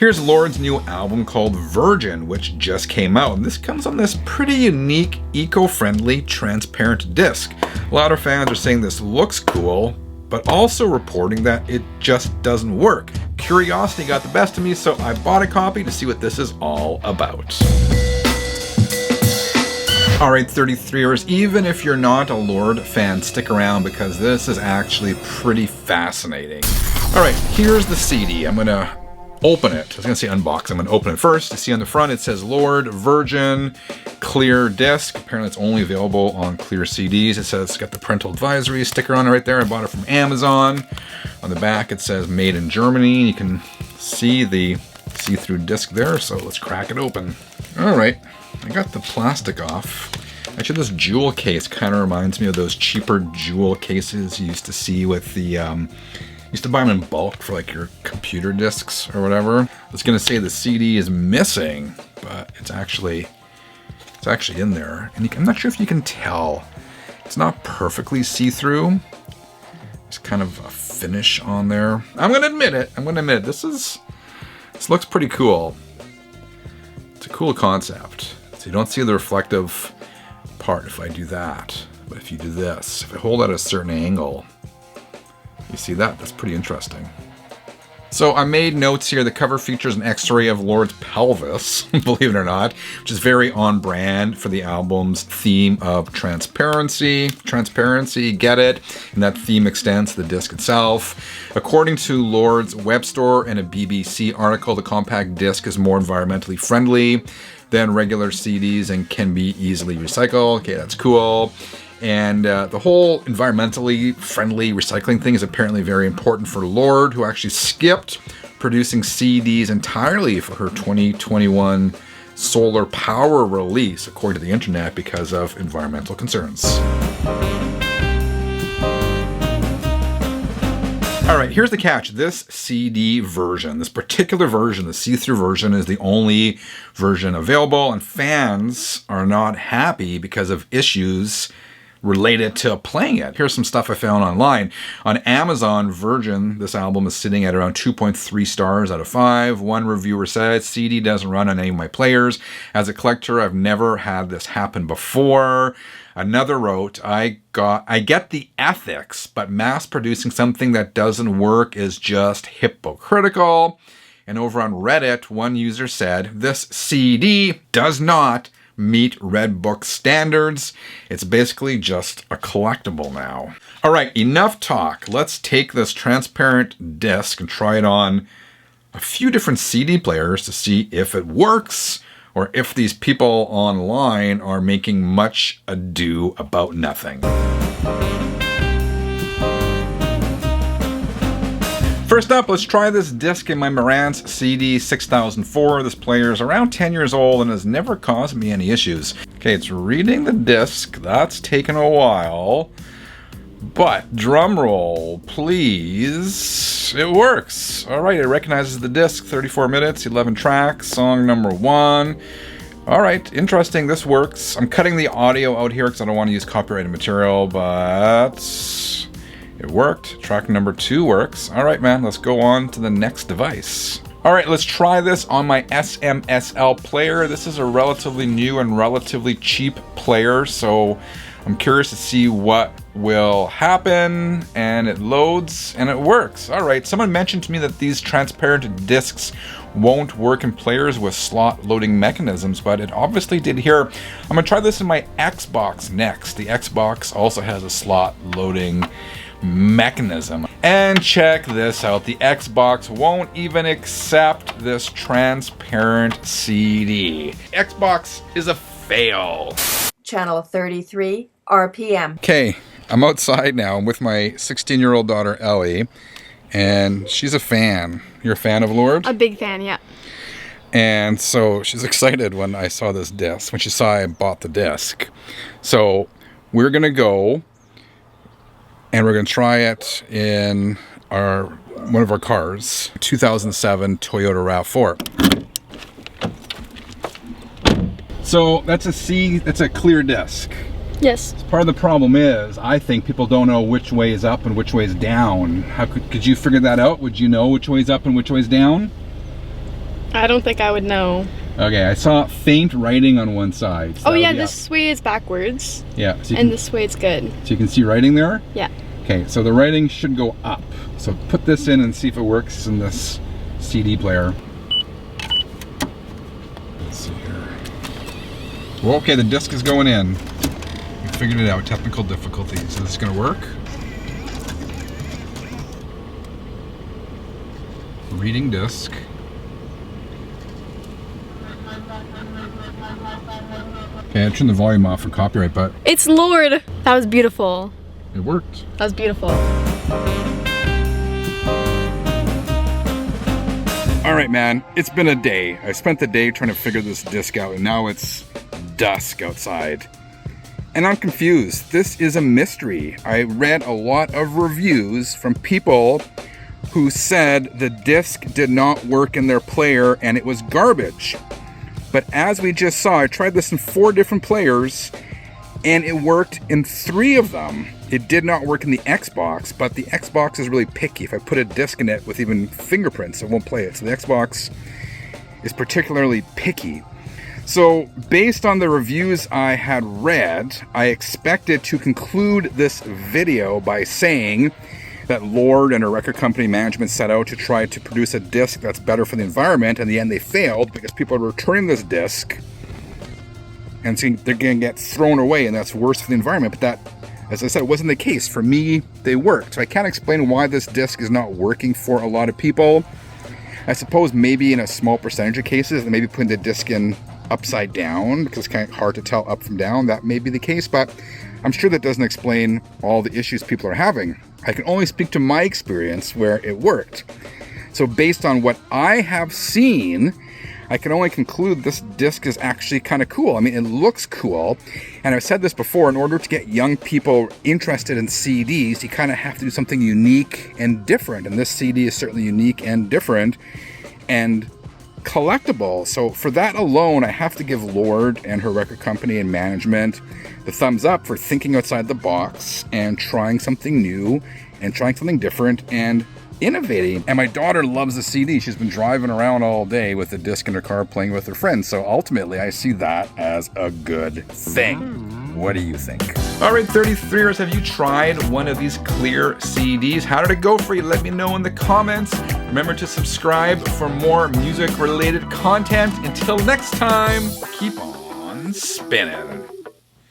Here's Lorde's new album called Virgin, which just came out. And this comes on this pretty unique, eco-friendly, transparent disc. A lot of fans are saying this looks cool, but also reporting that it just doesn't work. Curiosity got the best of me, so I bought a copy to see what this is all about. Alright, 33ers, even if you're not a Lorde fan, stick around because this is actually pretty fascinating. Alright, here's the CD. I'm gonna open it. I was gonna say unbox. I'm gonna open it first. You see on the front it says Lorde Virgin Clear Disc. Apparently it's only available on clear CDs. It says it's got the parental advisory sticker on it right there. I bought it from Amazon. On the back it says made in Germany. You can see the see-through disc there, so let's crack it open. Alright, I got the plastic off. Actually, this jewel case kind of reminds me of those cheaper jewel cases you used to see with the used to buy them in bulk for like your computer discs or whatever. I was gonna say the CD is missing, but it's actually in there. And I'm not sure if you can tell. It's not perfectly see-through. There's kind of a finish on there. I'm gonna admit it. This looks pretty cool. It's a cool concept. So you don't see the reflective part if I do that. But if you do this, if I hold at a certain angle, you see that? That's pretty interesting. So I made notes here. The cover features an x-ray of Lorde's pelvis, believe it or not, which is very on brand for the album's theme of transparency. Transparency, get it? And that theme extends to the disc itself. According to Lorde's web store and a BBC article, the compact disc is more environmentally friendly than regular CDs and can be easily recycled. Okay, that's cool. And the whole environmentally friendly recycling thing is apparently very important for Lorde, who actually skipped producing CDs entirely for her 2021 solar power release, according to the internet, because of environmental concerns. All right, here's the catch. This CD version, this particular version, the see-through version, is the only version available, and fans are not happy because of issues related to playing it. Here's some stuff I found online. On Amazon, Virgin, this album is sitting at around 2.3 stars out of 5. One reviewer said, CD doesn't run on any of my players. As a collector, I've never had this happen before. Another wrote, I get the ethics, but mass producing something that doesn't work is just hypocritical. And over on Reddit, one user said, this CD does not meet Red Book standards. It's basically just a collectible now. All right, enough talk. Let's take this transparent disc and try it on a few different CD players to see if it works or if these people online are making much ado about nothing. First up, let's try this disc in my Marantz CD 6004. This player is around 10 years old and has never caused me any issues. Okay, it's reading the disc. That's taken a while. But, drum roll, please. It works. All right, it recognizes the disc. 34 minutes, 11 tracks, song number 1. All right, interesting. This works. I'm cutting the audio out here because I don't want to use copyrighted material, but it worked. Track number 2 works. All right, man, let's go on to the next device. All right, let's try this on my SMSL player. This is a relatively new and relatively cheap player, so I'm curious to see what will happen. And it loads and it works. All right, someone mentioned to me that these transparent discs won't work in players with slot loading mechanisms, but it obviously did here. I'm gonna try this in my Xbox next. The Xbox also has a slot loading mechanism. And check this out, the Xbox won't even accept this transparent CD. Xbox is a fail. Channel 33 RPM. Okay, I'm outside now. I'm with my 16-year-old daughter Ellie, and she's a fan. You're a fan of Lorde? A big fan, yeah. And so she's excited when I saw this disc, when she saw I bought the disc. So we're gonna go and we're gonna try it in one of our cars, 2007 Toyota RAV4. So that's a clear disc. Yes. Part of the problem is, I think people don't know which way is up and which way is down. How could you figure that out? Would you know which way is up and which way is down? I don't think I would know. Okay, I saw faint writing on one side. So Oh yeah, this way is backwards. Yeah. So and this way it's good. So you can see writing there? Yeah. Okay, so the writing should go up. So put this in and see if it works in this CD player. Let's see here. Well, okay, the disc is going in. We figured it out, technical difficulties. Is this gonna work? Reading disc. Okay, I turned the volume off for copyright, but It's Lorde! That was beautiful. it worked. That was beautiful. All right, man, it's been a day. I spent the day trying to figure this disc out, and now it's dusk outside. And I'm confused. This is a mystery. I read a lot of reviews from people who said the disc did not work in their player and it was garbage. But as we just saw, I tried this in 4 different players and it worked in 3 of them. It did not work in the Xbox, but the Xbox is really picky. If I put a disc in it with even fingerprints, it won't play it. So the Xbox is particularly picky. So based on the reviews I had read, I expected to conclude this video by saying that Lorde and her record company management set out to try to produce a disc that's better for the environment. In the end, they failed because people are returning this disc and saying they're going to get thrown away and that's worse for the environment. But that, as I said, wasn't the case. For me, they worked. So I can't explain why this disc is not working for a lot of people. I suppose maybe in a small percentage of cases, maybe putting the disc in upside down because it's kind of hard to tell up from down. That may be the case, but I'm sure that doesn't explain all the issues people are having. I can only speak to my experience where it worked. So based on what I have seen, I can only conclude this disc is actually kind of cool. I mean, it looks cool. And I've said this before, in order to get young people interested in CDs, you kind of have to do something unique and different. And this CD is certainly unique and different and collectible. So for that alone, I have to give Lorde and her record company and management the thumbs up for thinking outside the box and trying something new and trying something different and innovating. And my daughter loves the CD. She's been driving around all day with the disc in her car playing with her friends. So ultimately, I see that as a good thing. What do you think? All right, 33ers, have you tried one of these clear CDs? How did it go for you? Let me know in the comments. Remember to subscribe for more music-related content. Until next time, keep on spinning.